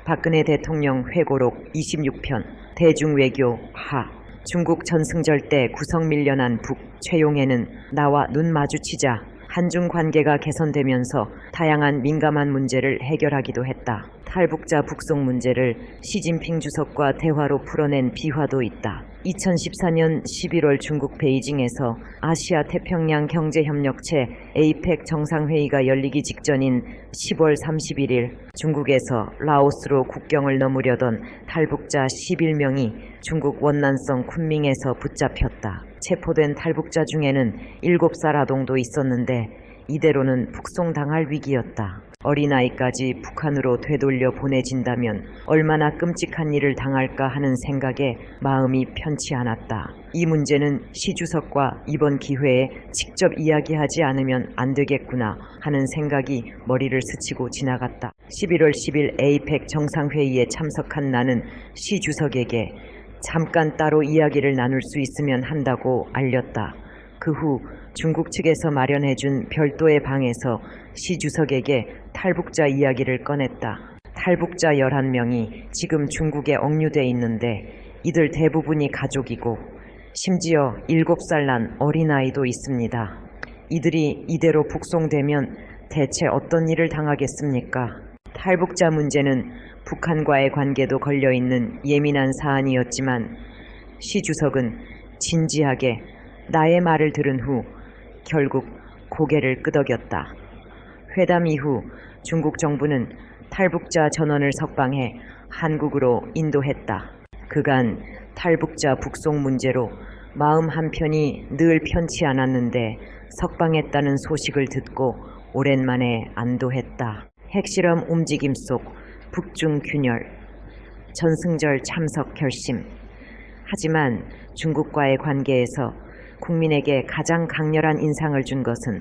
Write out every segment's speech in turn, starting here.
박근혜 대통령 회고록 26편 대중외교 하. 중국 전승절 때 구성 밀려난 북 최용해는 나와 눈 마주치자 한중 관계가 개선되면서 다양한 민감한 문제를 해결하기도 했다. 탈북자 북송 문제를 시진핑 주석과 대화로 풀어낸 비화도 있다. 2014년 11월 중국 베이징에서 아시아 태평양 경제협력체 에이펙 정상회의가 열리기 직전인 10월 31일 중국에서 라오스로 국경을 넘으려던 탈북자 11명이 중국 원난성 쿤밍에서 붙잡혔다. 체포된 탈북자 중에는 7살 아동도 있었는데 이대로는 북송당할 위기였다. 어린아이까지 북한으로 되돌려 보내진다면 얼마나 끔찍한 일을 당할까 하는 생각에 마음이 편치 않았다. 이 문제는 시 주석과 이번 기회에 직접 이야기하지 않으면 안 되겠구나 하는 생각이 머리를 스치고 지나갔다. 11월 10일 에이펙 정상회의에 참석한 나는 시 주석에게 잠깐 따로 이야기를 나눌 수 있으면 한다고 알렸다. 그 후 중국 측에서 마련해준 별도의 방에서 시 주석에게 탈북자 이야기를 꺼냈다. 탈북자 11명이 지금 중국에 억류돼 있는데 이들 대부분이 가족이고 심지어 7살 난 어린아이도 있습니다. 이들이 이대로 북송되면 대체 어떤 일을 당하겠습니까? 탈북자 문제는 북한과의 관계도 걸려있는 예민한 사안이었지만 시 주석은 진지하게 나의 말을 들은 후 결국 고개를 끄덕였다. 회담 이후 중국 정부는 탈북자 전원을 석방해 한국으로 인도했다. 그간 탈북자 북송 문제로 마음 한편이 늘 편치 않았는데 석방했다는 소식을 듣고 오랜만에 안도했다. 핵실험 움직임 속 북중 균열, 전승절 참석 결심. 하지만 중국과의 관계에서 국민에게 가장 강렬한 인상을 준 것은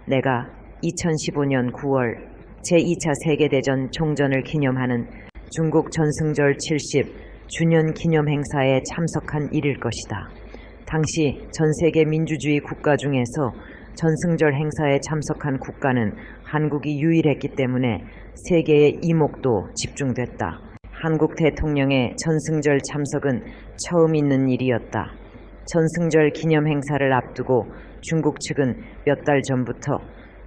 내가 2015년 9월 제2차 세계대전 종전을 기념하는 중국 전승절 70주년 기념 행사에 참석한 일일 것이다. 당시 전 세계 민주주의 국가 중에서 전승절 행사에 참석한 국가는 한국이 유일했기 때문에 세계의 이목도 집중됐다. 한국 대통령의 전승절 참석은 처음 있는 일이었다. 전승절 기념 행사를 앞두고 중국 측은 몇 달 전부터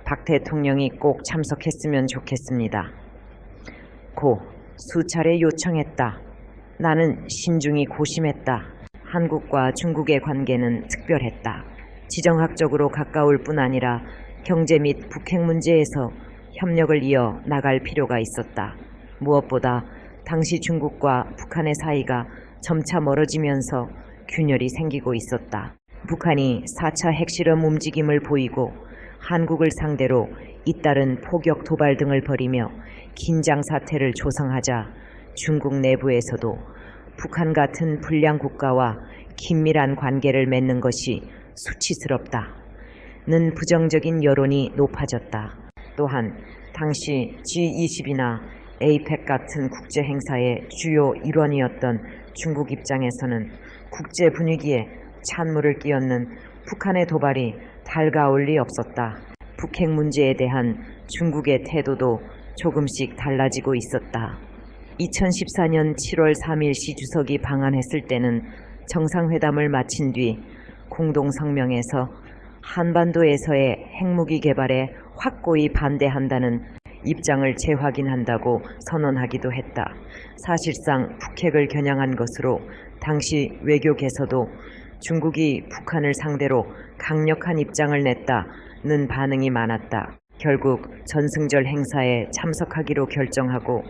박 대통령이 꼭 참석했으면 좋겠습니다. 고 수차례 요청했다. 나는 신중히 고심했다. 한국과 중국의 관계는 특별했다. 지정학적으로 가까울 뿐 아니라 경제 및 북핵 문제에서 협력을 이어 나갈 필요가 있었다. 무엇보다 당시 중국과 북한의 사이가 점차 멀어지면서 균열이 생기고 있었다. 북한이 4차 핵실험 움직임을 보이고 한국을 상대로 잇따른 포격 도발 등을 벌이며 긴장 사태를 조성하자 중국 내부에서도 북한 같은 불량 국가와 긴밀한 관계를 맺는 것이 수치스럽다는 부정적인 여론이 높아졌다. 또한 당시 G20이나 에이펙 같은 국제 행사의 주요 일원이었던 중국 입장에서는 국제 분위기에 찬물을 끼얹는 북한의 도발이 달가울 리 없었다. 북핵 문제에 대한 중국의 태도도 조금씩 달라지고 있었다. 2014년 7월 3일 시 주석이 방한했을 때는 정상회담을 마친 뒤 공동성명에서 한반도에서의 핵무기 개발에 확고히 반대한다는 입장을 재확인한다고 선언하기도 했다. 사실상 북핵을 겨냥한 것으로 당시 외교계에서도 중국이 북한을 상대로 강력한 입장을 냈다는 반응이 많았다. 결국 전승절 행사에 참석하기로 결정하고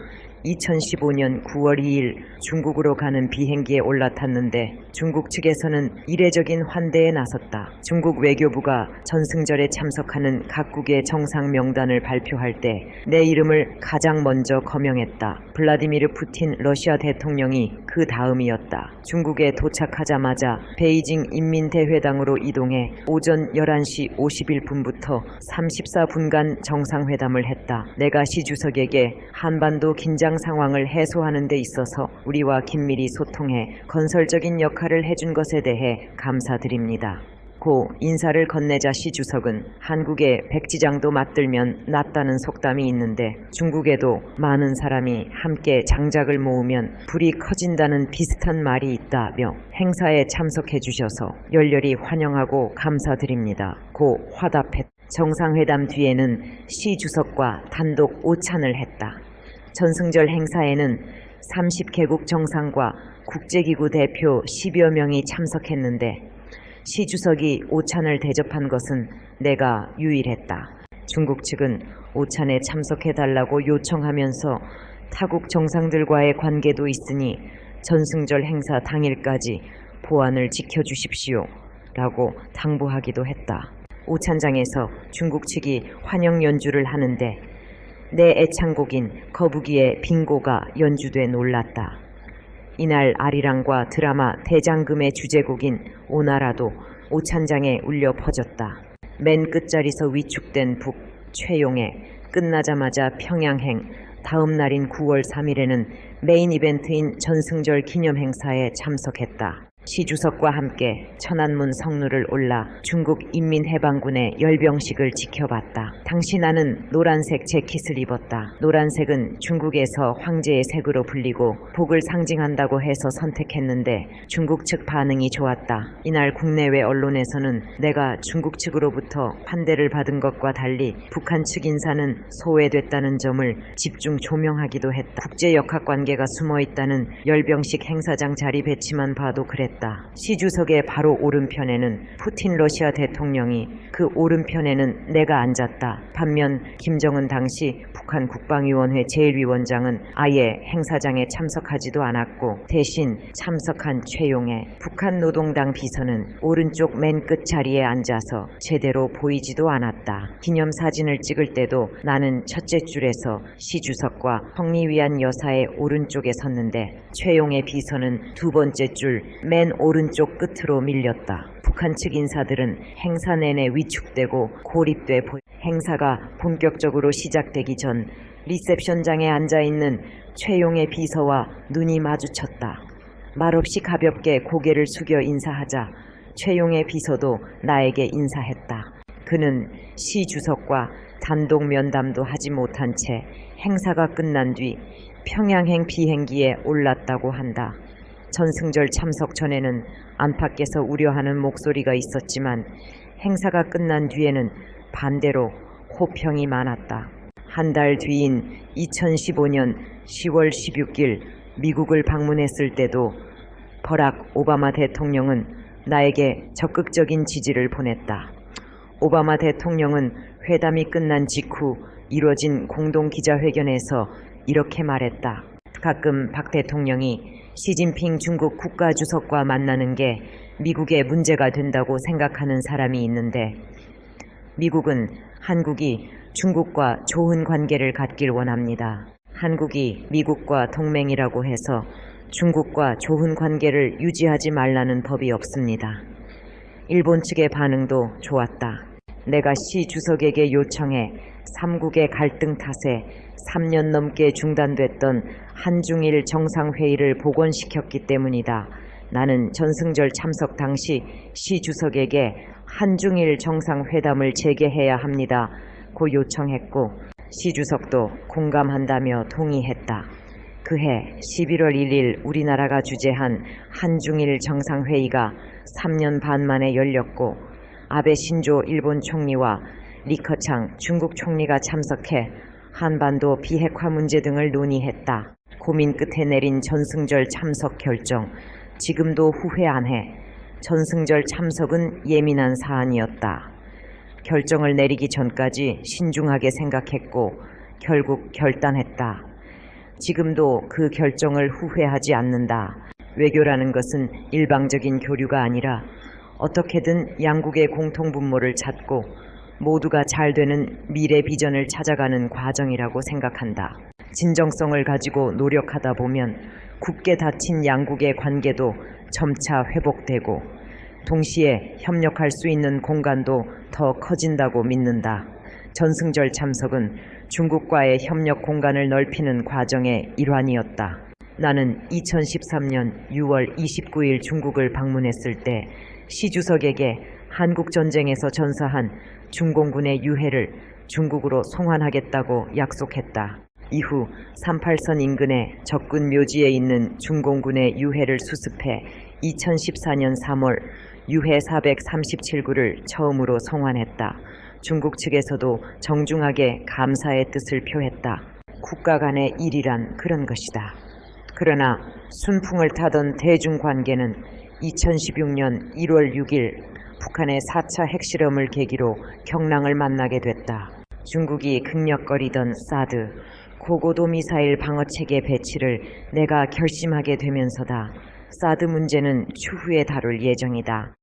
2015년 9월 2일 중국으로 가는 비행기에 올라탔는데 중국 측에서는 이례적인 환대에 나섰다. 중국 외교부가 전승절에 참석하는 각국의 정상 명단을 발표할 때 내 이름을 가장 먼저 거명했다. 블라디미르 푸틴 러시아 대통령이 그 다음이었다. 중국에 도착하자마자 베이징 인민대회당으로 이동해 오전 11시 51분부터 34분간 정상회담을 했다. 내가 시 주석에게 한반도 긴장 상황을 해소하는 데 있어서 우리와 긴밀히 소통해 건설적인 역할을 해준 것에 대해 감사드립니다. 고 인사를 건네자 시 주석은 한국의 백지장도 맞들면 낫다는 속담이 있는데 중국에도 많은 사람이 함께 장작을 모으면 불이 커진다는 비슷한 말이 있다며 행사에 참석해 주셔서 열렬히 환영하고 감사드립니다. 고 화답했다. 정상회담 뒤에는 시 주석과 단독 오찬을 했다. 전승절 행사에는 30개국 정상과 국제기구 대표 10여 명이 참석했는데 시 주석이 오찬을 대접한 것은 내가 유일했다. 중국 측은 오찬에 참석해달라고 요청하면서 타국 정상들과의 관계도 있으니 전승절 행사 당일까지 보안을 지켜주십시오 라고 당부하기도 했다. 오찬장에서 중국 측이 환영 연주를 하는데 내 애창곡인 거북이의 빙고가 연주돼 놀랐다. 이날 아리랑과 드라마 대장금의 주제곡인 오나라도 오찬장에 울려 퍼졌다. 맨 끝자리서 위축된 북 최용의 끝나자마자 평양행, 다음 날인 9월 3일에는 메인 이벤트인 전승절 기념 행사에 참석했다. 시 주석과 함께 천안문 성루를 올라 중국 인민해방군의 열병식을 지켜봤다. 당시 나는 노란색 재킷을 입었다. 노란색은 중국에서 황제의 색으로 불리고 복을 상징한다고 해서 선택했는데 중국 측 반응이 좋았다. 이날 국내외 언론에서는 내가 중국 측으로부터 환대를 받은 것과 달리 북한 측 인사는 소외됐다는 점을 집중 조명하기도 했다. 국제역학관계가 숨어있다는 열병식 행사장 자리 배치만 봐도 그랬다. 시 주석의 바로 오른편에는 푸틴 러시아 대통령이, 그 오른편에는 내가 앉았다. 반면 김정은 당시 북한 국방위원회 제1위원장은 아예 행사장에 참석하지도 않았고 대신 참석한 최용의 북한 노동당 비서는 오른쪽 맨 끝 자리에 앉아서 제대로 보이지도 않았다. 기념사진을 찍을 때도 나는 첫째 줄에서 시 주석과 성리위안 여사의 오른쪽에 섰는데 최용의 비서는 두 번째 줄 맨 오른쪽 끝으로 밀렸다. 북한 측 인사들은 행사 내내 위축되고 고립돼 행사가 본격적으로 시작되기 전 리셉션장에 앉아있는 최용의 비서와 눈이 마주쳤다. 말없이 가볍게 고개를 숙여 인사하자 최용의 비서도 나에게 인사했다. 그는 시 주석과 단독 면담도 하지 못한 채 행사가 끝난 뒤 평양행 비행기에 올랐다고 한다. 전승절 참석 전에는 안팎에서 우려하는 목소리가 있었지만 행사가 끝난 뒤에는 반대로 호평이 많았다. 한 달 뒤인 2015년 10월 16일 미국을 방문했을 때도 버락 오바마 대통령은 나에게 적극적인 지지를 보냈다. 오바마 대통령은 회담이 끝난 직후 이뤄진 공동 기자회견에서 이렇게 말했다. 가끔 박 대통령이 시진핑 중국 국가주석과 만나는 게 미국의 문제가 된다고 생각하는 사람이 있는데 미국은 한국이 중국과 좋은 관계를 갖길 원합니다. 한국이 미국과 동맹이라고 해서 중국과 좋은 관계를 유지하지 말라는 법이 없습니다. 일본 측의 반응도 좋았다. 내가 시 주석에게 요청해 삼국의 갈등 탓에 3년 넘게 중단됐던 한중일 정상회의를 복원시켰기 때문이다. 나는 전승절 참석 당시 시 주석에게 한중일 정상회담을 재개해야 합니다. 고 요청했고 시 주석도 공감한다며 동의했다. 그해 11월 1일 우리나라가 주재한 한중일 정상회의가 3년 반 만에 열렸고 아베 신조 일본 총리와 리커창 중국 총리가 참석해 한반도 비핵화 문제 등을 논의했다. 고민 끝에 내린 전승절 참석 결정. 지금도 후회 안 해. 전승절 참석은 예민한 사안이었다. 결정을 내리기 전까지 신중하게 생각했고 결국 결단했다. 지금도 그 결정을 후회하지 않는다. 외교라는 것은 일방적인 교류가 아니라 어떻게든 양국의 공통분모를 찾고 모두가 잘 되는 미래 비전을 찾아가는 과정이라고 생각한다. 진정성을 가지고 노력하다 보면 굳게 닫힌 양국의 관계도 점차 회복되고 동시에 협력할 수 있는 공간도 더 커진다고 믿는다. 전승절 참석은 중국과의 협력 공간을 넓히는 과정의 일환이었다. 나는 2013년 6월 29일 중국을 방문했을 때 시 주석에게 한국전쟁에서 전사한 중공군의 유해를 중국으로 송환하겠다고 약속했다. 이후 38선 인근의 적군 묘지에 있는 중공군의 유해를 수습해 2014년 3월 유해 437구를 처음으로 송환했다. 중국 측에서도 정중하게 감사의 뜻을 표했다. 국가 간의 일이란 그런 것이다. 그러나 순풍을 타던 대중관계는 2016년 1월 6일 북한의 4차 핵실험을 계기로 경랑을 만나게 됐다. 중국이 극력거리던 사드, 고고도 미사일 방어체계 배치를 내가 결심하게 되면서다. 사드 문제는 추후에 다룰 예정이다.